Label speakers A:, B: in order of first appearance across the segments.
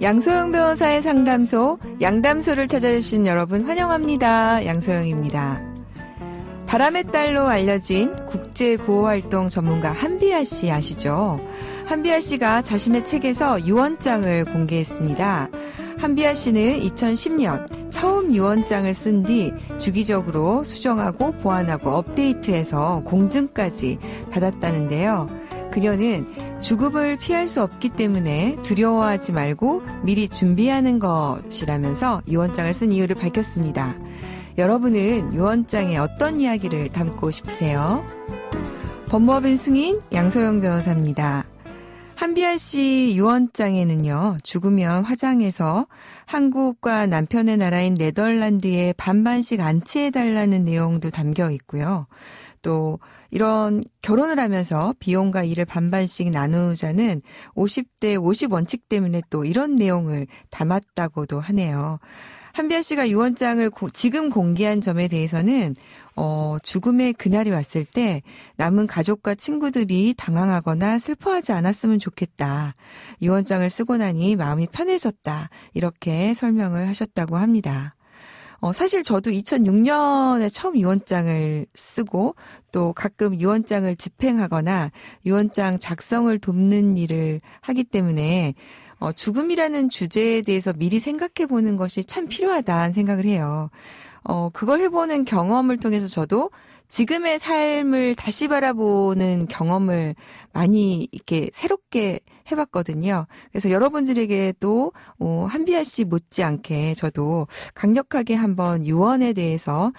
A: 양소영 변호사의 상담소, 양담소를 찾아주신 여러분 환영합니다. 양소영입니다. 바람의 딸로 알려진 국제구호활동 전문가 한비아 씨 아시죠? 한비아 씨가 자신의 책에서 유언장을 공개했습니다. 한비아 씨는 2010년 처음 유언장을 쓴 뒤 주기적으로 수정하고 보완하고 업데이트해서 공증까지 받았다는데요. 그녀는 죽음을 피할 수 없기 때문에 두려워하지 말고 미리 준비하는 것이라면서 유언장을 쓴 이유를 밝혔습니다. 여러분은 유언장에 어떤 이야기를 담고 싶으세요? 법무법인 승인 양소영 변호사입니다. 한비아 씨 유언장에는요, 죽으면 화장해서 한국과 남편의 나라인 네덜란드에 반반씩 안치해달라는 내용도 담겨 있고요. 또 이런 결혼을 하면서 비용과 일을 반반씩 나누자는 50대 50원칙 때문에 또 이런 내용을 담았다고도 하네요. 한비아 씨가 유언장을 지금 공개한 점에 대해서는 죽음의 그날이 왔을 때 남은 가족과 친구들이 당황하거나 슬퍼하지 않았으면 좋겠다. 유언장을 쓰고 나니 마음이 편해졌다. 이렇게 설명을 하셨다고 합니다. 사실 저도 2006년에 처음 유언장을 쓰고 또 가끔 유언장을 집행하거나 유언장 작성을 돕는 일을 하기 때문에 죽음이라는 주제에 대해서 미리 생각해 보는 것이 참 필요하다는 생각을 해요. 그걸 해보는 경험을 통해서 저도 지금의 삶을 다시 바라보는 경험을 많이 이렇게 새롭게 해봤거든요. 그래서 여러분들에게도 한비아 씨 못지않게 저도 강력하게 한번 유언에 대해서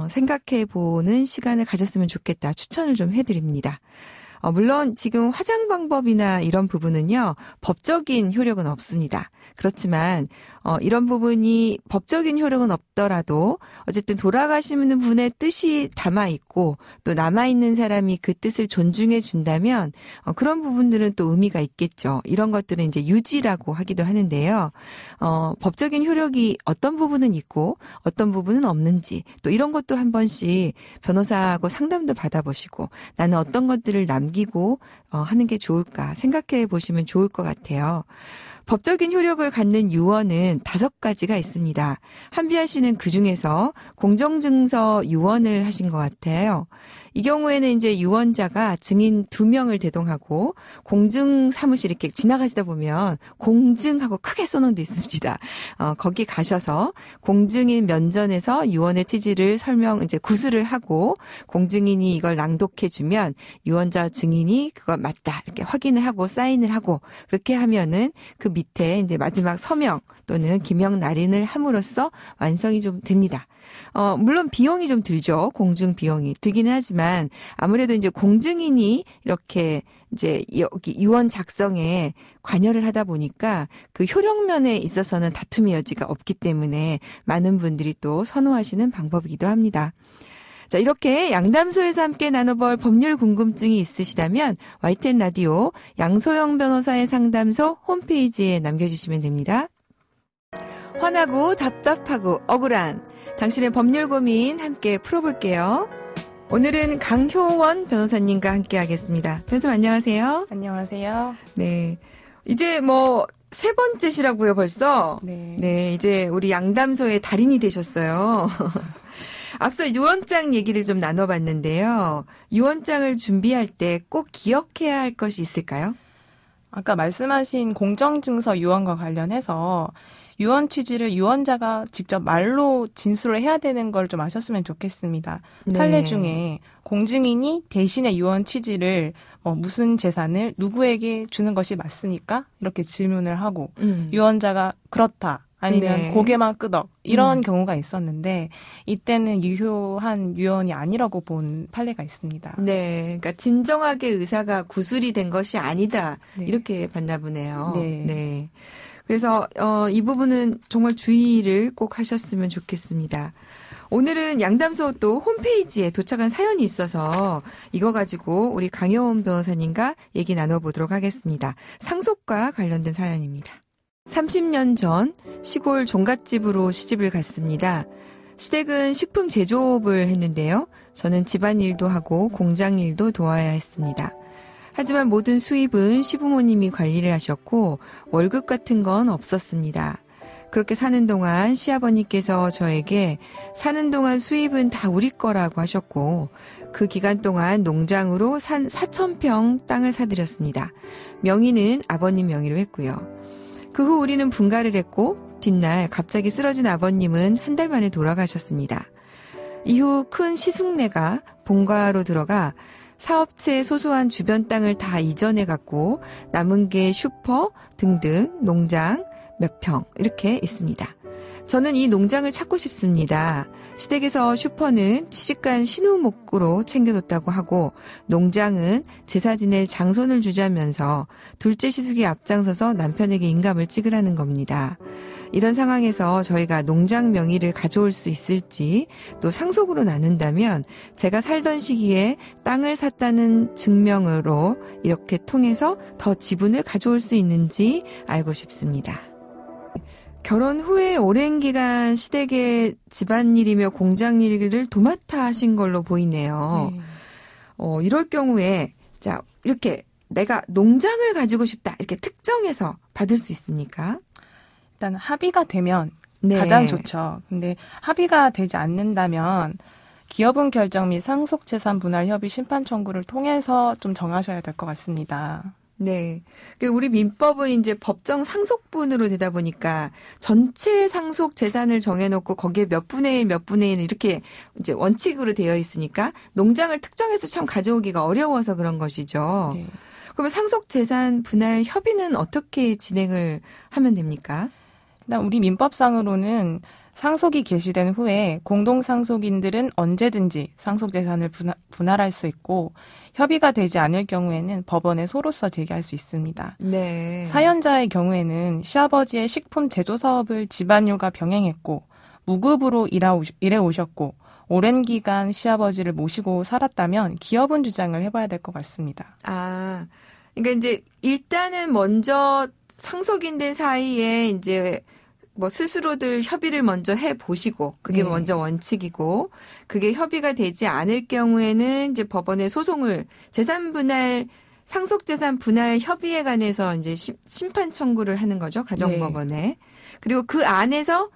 A: 생각해 보는 시간을 가졌으면 좋겠다 추천을 좀 해드립니다. 물론 지금 화장 방법이나 이런 부분은요, 법적인 효력은 없습니다. 그렇지만 이런 부분이 법적인 효력은 없더라도 어쨌든 돌아가시는 분의 뜻이 담아있고 또 남아있는 사람이 그 뜻을 존중해 준다면 그런 부분들은 또 의미가 있겠죠. 이런 것들은 이제 유지라고 하기도 하는데요. 법적인 효력이 어떤 부분은 있고 어떤 부분은 없는지 또 이런 것도 한 번씩 변호사하고 상담도 받아보시고 나는 어떤 것들을 남기고 하는 게 좋을까 생각해 보시면 좋을 것 같아요. 법적인 효력을 갖는 유언은 5가지가 있습니다. 한비아 씨는 그중에서 공정증서 유언을 하신 것 같아요. 이 경우에는 이제 유언자가 증인 2명을 대동하고 공증 사무실 이렇게 지나가시다 보면 공증하고 크게 써놓은 데 있습니다. 거기 가셔서 공증인 면전에서 유언의 취지를 이제 구술을 하고 공증인이 이걸 낭독해주면 유언자 증인이 그거 맞다 이렇게 확인을 하고 사인을 하고 그렇게 하면은 그 밑에 이제 마지막 서명 또는 기명 날인을 함으로써 완성이 좀 됩니다. 물론 비용이 좀 들죠. 공증 비용이 들기는 하지만 아무래도 이제 공증인이 이렇게 이제 여기 유언 작성에 관여를 하다 보니까 그 효력면에 있어서는 다툼의 여지가 없기 때문에 많은 분들이 또 선호하시는 방법이기도 합니다. 자, 이렇게 양담소에서 함께 나눠볼 법률 궁금증이 있으시다면 YTN 라디오 양소영 변호사의 상담소 홈페이지에 남겨주시면 됩니다. 화나고 답답하고 억울한 당신의 법률 고민 함께 풀어볼게요. 오늘은 강효원 변호사님과 함께 하겠습니다. 변호사님 안녕하세요.
B: 안녕하세요.
A: 네. 이제 3번째시라고요, 벌써?
B: 네.
A: 네, 이제 우리 양담소의 달인이 되셨어요. 앞서 유언장 얘기를 좀 나눠봤는데요. 유언장을 준비할 때 꼭 기억해야 할 것이 있을까요?
B: 아까 말씀하신 공정증서 유언과 관련해서 유언 취지를 유언자가 직접 말로 진술을 해야 되는 걸 좀 아셨으면 좋겠습니다.
A: 네.
B: 판례 중에 공증인이 대신에 유언 취지를 무슨 재산을 누구에게 주는 것이 맞습니까? 이렇게 질문을 하고 유언자가 그렇다. 아니면
A: 네.
B: 고개만 끄덕 이런 경우가 있었는데 이때는 유효한 유언이 아니라고 본 판례가 있습니다.
A: 네, 그러니까 진정하게 의사가 구술이 된 것이 아니다.
B: 네.
A: 이렇게 봤나 보네요.
B: 네.
A: 네. 그래서 이 부분은 정말 주의를 꼭 하셨으면 좋겠습니다. 오늘은 양담소 또 홈페이지에 도착한 사연이 있어서 이거 가지고 우리 강효원 변호사님과 얘기 나눠보도록 하겠습니다. 상속과 관련된 사연입니다. 30년 전 시골 종갓집으로 시집을 갔습니다. 시댁은 식품 제조업을 했는데요. 저는 집안일도 하고 공장일도 도와야 했습니다. 하지만 모든 수입은 시부모님이 관리를 하셨고 월급 같은 건 없었습니다. 그렇게 사는 동안 시아버님께서 저에게 사는 동안 수입은 다 우리 거라고 하셨고 그 기간 동안 농장으로 산 4,000평 땅을 사들였습니다. 명의는 아버님 명의로 했고요. 그 후 우리는 분가를 했고 뒷날 갑자기 쓰러진 아버님은 한 달 만에 돌아가셨습니다. 이후 큰 시숙네가 본가로 들어가 사업체의 소소한 주변 땅을 다 이전해 갖고 남은 게 슈퍼 등등 농장 몇 평 이렇게 있습니다. 저는 이 농장을 찾고 싶습니다. 시댁에서 슈퍼는 시집간 신우목으로 챙겨뒀다고 하고 농장은 제사 지낼 장손을 주자면서 둘째 시숙이 앞장서서 남편에게 인감을 찍으라는 겁니다. 이런 상황에서 저희가 농장 명의를 가져올 수 있을지 또 상속으로 나눈다면 제가 살던 시기에 땅을 샀다는 증명으로 이렇게 통해서 더 지분을 가져올 수 있는지 알고 싶습니다. 결혼 후에 오랜 기간 시댁의 집안일이며 공장일을 도맡아 하신 걸로 보이네요. 이럴 경우에 자 이렇게 내가 농장을 가지고 싶다 이렇게 특정해서 받을 수 있습니까?
B: 일단 합의가 되면
A: 네.
B: 가장 좋죠. 근데 합의가 되지 않는다면 기여분 결정 및 상속재산 분할 협의 심판 청구를 통해서 좀 정하셔야 될 것 같습니다.
A: 네. 우리 민법은 이제 법정 상속분으로 되다 보니까 전체 상속 재산을 정해놓고 거기에 몇 분의 1, 몇 분의 1 이렇게 이제 원칙으로 되어 있으니까 농장을 특정해서 참 가져오기가 어려워서 그런 것이죠. 네. 그러면 상속 재산 분할 협의는 어떻게 진행을 하면 됩니까?
B: 일단 우리 민법상으로는 상속이 개시된 후에 공동상속인들은 언제든지 상속재산을 분할할 수 있고 협의가 되지 않을 경우에는 법원에 소로서 제기할 수 있습니다.
A: 네.
B: 사연자의 경우에는 시아버지의 식품 제조 사업을 집안일과 병행했고 무급으로 일해 오셨고 오랜 기간 시아버지를 모시고 살았다면 기여분 주장을 해봐야 될 것 같습니다.
A: 아, 그러니까 이제 일단은 먼저 상속인들 사이에 이제 뭐 스스로들 협의를 먼저 해 보시고 그게
B: 네.
A: 먼저 원칙이고 그게 협의가 되지 않을 경우에는 이제 법원에 소송을 재산분할 상속재산 분할 협의에 관해서 이제 심판 청구를 하는 거죠. 가정법원에. 네. 그리고 그 안에서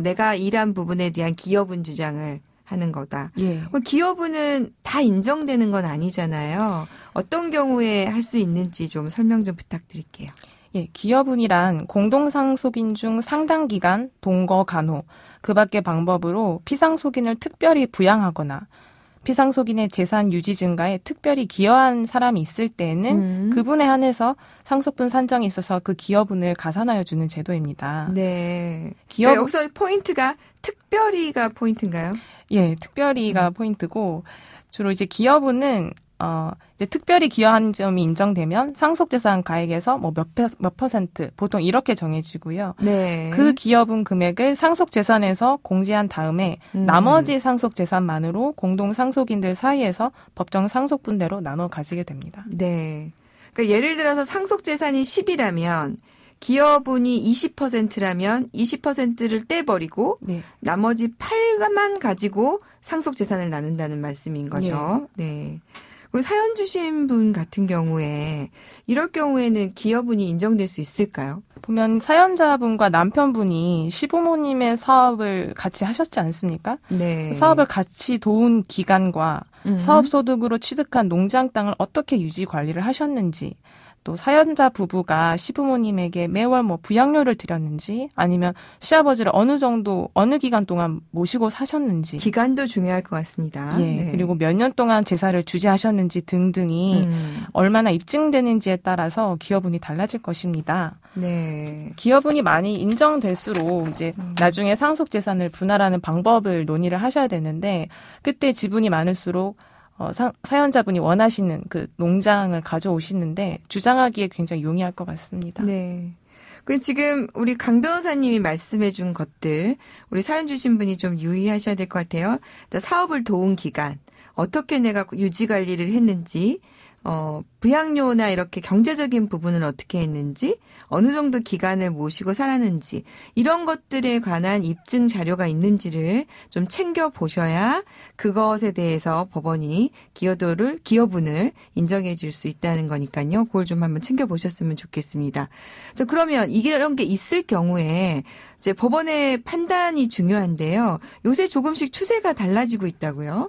A: 내가 일한 부분에 대한 기여분 주장을 하는 거다.
B: 예.
A: 기여분은 다 인정되는 건 아니잖아요. 어떤 경우에 할 수 있는지 좀 설명 좀 부탁드릴게요.
B: 예, 기여분이란 공동상속인 중 상당 기간 동거 간호, 그 밖의 방법으로 피상속인을 특별히 부양하거나 피상속인의 재산 유지 증가에 특별히 기여한 사람이 있을 때에는 그분에 한해서 상속분 산정에 있어서 그 기여분을 가산하여 주는 제도입니다.
A: 네. 여기서 포인트가 특별히가 포인트인가요?
B: 예, 특별히가 포인트고 주로 이제 기여분은 이제 특별히 기여한 점이 인정되면 상속재산 가액에서 뭐 몇 퍼센트 보통 이렇게 정해지고요.
A: 네.
B: 그 기여분 금액을 상속재산에서 공제한 다음에 나머지 상속재산만으로 공동 상속인들 사이에서 법정 상속분대로 나눠 가지게 됩니다.
A: 네. 그러니까 예를 들어서 상속재산이 10이라면 기여분이 20%라면 20%를 떼버리고
B: 네.
A: 나머지 8만 가지고 상속재산을 나눈다는 말씀인 거죠. 네. 사연 주신 분 같은 경우에 이럴 경우에는 기여분이 인정될 수 있을까요?
B: 보면 사연자분과 남편분이 시부모님의 사업을 같이 하셨지 않습니까?
A: 네.
B: 사업을 같이 도운 기간과 사업 소득으로 취득한 농장 땅을 어떻게 유지 관리를 하셨는지 또 사연자 부부가 시부모님에게 매월 뭐 부양료를 드렸는지 아니면 시아버지를 어느 기간 동안 모시고 사셨는지
A: 기간도 중요할 것 같습니다.
B: 예,
A: 네.
B: 그리고 몇 년 동안 제사를 주재하셨는지 등등이 얼마나 입증되는지에 따라서 기여분이 달라질 것입니다.
A: 네.
B: 기여분이 많이 인정될수록 이제 나중에 상속재산을 분할하는 방법을 논의를 하셔야 되는데 그때 지분이 많을수록 사연자분이 원하시는 그 농장을 가져오시는데 주장하기에 굉장히 용이할 것 같습니다.
A: 네. 그 지금 우리 강 변호사님이 말씀해 준 것들 우리 사연 주신 분이 좀 유의하셔야 될 것 같아요. 사업을 도운 기간, 어떻게 내가 유지 관리를 했는지, 부양료나 이렇게 경제적인 부분은 어떻게 했는지, 어느 정도 기간을 모시고 살았는지, 이런 것들에 관한 입증 자료가 있는지를 좀 챙겨보셔야 그것에 대해서 법원이 기여분을 인정해 줄 수 있다는 거니까요. 그걸 좀 한번 챙겨보셨으면 좋겠습니다. 그러면 이런 게 있을 경우에 이제 법원의 판단이 중요한데요. 요새 조금씩 추세가 달라지고 있다고요?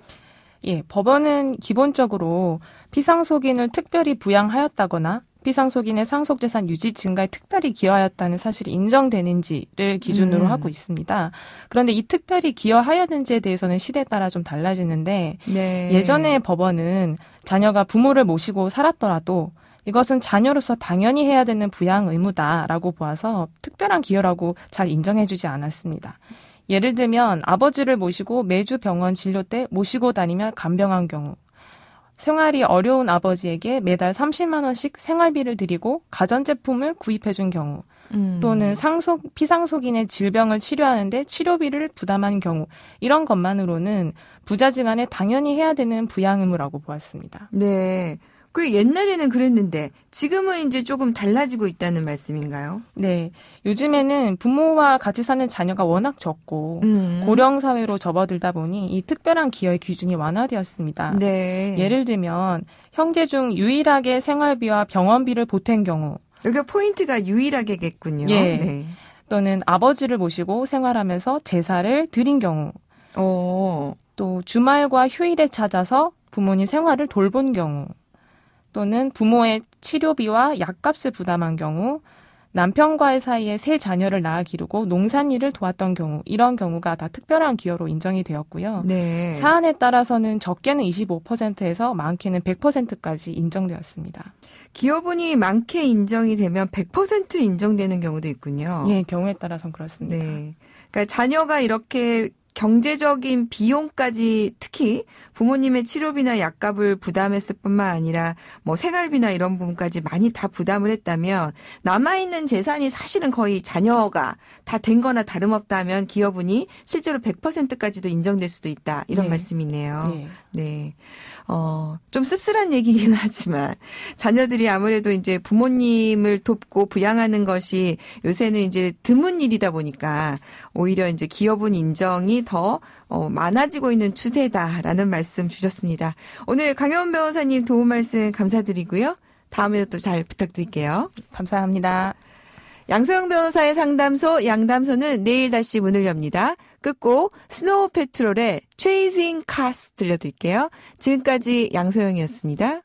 B: 예, 법원은 기본적으로 피상속인을 특별히 부양하였다거나 피상속인의 상속재산 유지 증가에 특별히 기여하였다는 사실이 인정되는지를 기준으로 하고 있습니다. 그런데 이 특별히 기여하였는지에 대해서는 시대에 따라 좀 달라지는데
A: 네.
B: 예전에 법원은 자녀가 부모를 모시고 살았더라도 이것은 자녀로서 당연히 해야 되는 부양 의무다라고 보아서 특별한 기여라고 잘 인정해주지 않았습니다. 예를 들면 아버지를 모시고 매주 병원 진료 때 모시고 다니며 간병한 경우, 생활이 어려운 아버지에게 매달 30만 원씩 생활비를 드리고 가전제품을 구입해준 경우, 또는 피상속인의 질병을 치료하는데 치료비를 부담한 경우, 이런 것만으로는 부자지간에 당연히 해야 되는 부양 의무라고 보았습니다.
A: 네. 그 옛날에는 그랬는데 지금은 이제 조금 달라지고 있다는 말씀인가요?
B: 네. 요즘에는 부모와 같이 사는 자녀가 워낙 적고 고령사회로 접어들다 보니 이 특별한 기여의 기준이 완화되었습니다.
A: 네.
B: 예를 들면 형제 중 유일하게 생활비와 병원비를 보탠 경우,
A: 여기가 포인트가 유일하게겠군요.
B: 예.
A: 네.
B: 또는 아버지를 모시고 생활하면서 제사를 드린 경우, 또 주말과 휴일에 찾아서 부모님 생활을 돌본 경우, 또는 부모의 치료비와 약값을 부담한 경우, 남편과의 사이에 세 자녀를 낳아 기르고 농산일을 도왔던 경우, 이런 경우가 다 특별한 기여로 인정이 되었고요.
A: 네.
B: 사안에 따라서는 적게는 25%에서 많게는 100%까지 인정되었습니다.
A: 기여분이 많게 인정이 되면 100% 인정되는 경우도 있군요.
B: 예, 경우에 따라서는 그렇습니다.
A: 네. 그러니까 자녀가 이렇게 경제적인 비용까지 특히 부모님의 치료비나 약값을 부담했을 뿐만 아니라 뭐 생활비나 이런 부분까지 많이 다 부담을 했다면 남아있는 재산이 사실은 거의 자녀가 다 된 거나 다름없다면 기여분이 실제로 100%까지도 인정될 수도 있다. 이런
B: 네.
A: 말씀이네요.
B: 네.
A: 네. 좀 씁쓸한 얘기긴 하지만 자녀들이 아무래도 이제 부모님을 돕고 부양하는 것이 요새는 이제 드문 일이다 보니까 오히려 이제 기여분 인정이 더 많아지고 있는 추세다라는 말씀 주셨습니다. 오늘 강혜원 변호사님 도움 말씀 감사드리고요. 다음에도 또 잘 부탁드릴게요.
B: 감사합니다.
A: 양소영 변호사의 상담소 양담소는 내일 다시 문을 엽니다. 끝곡 스노우 패트롤의 Chasing Cars 들려드릴게요. 지금까지 양소영이었습니다.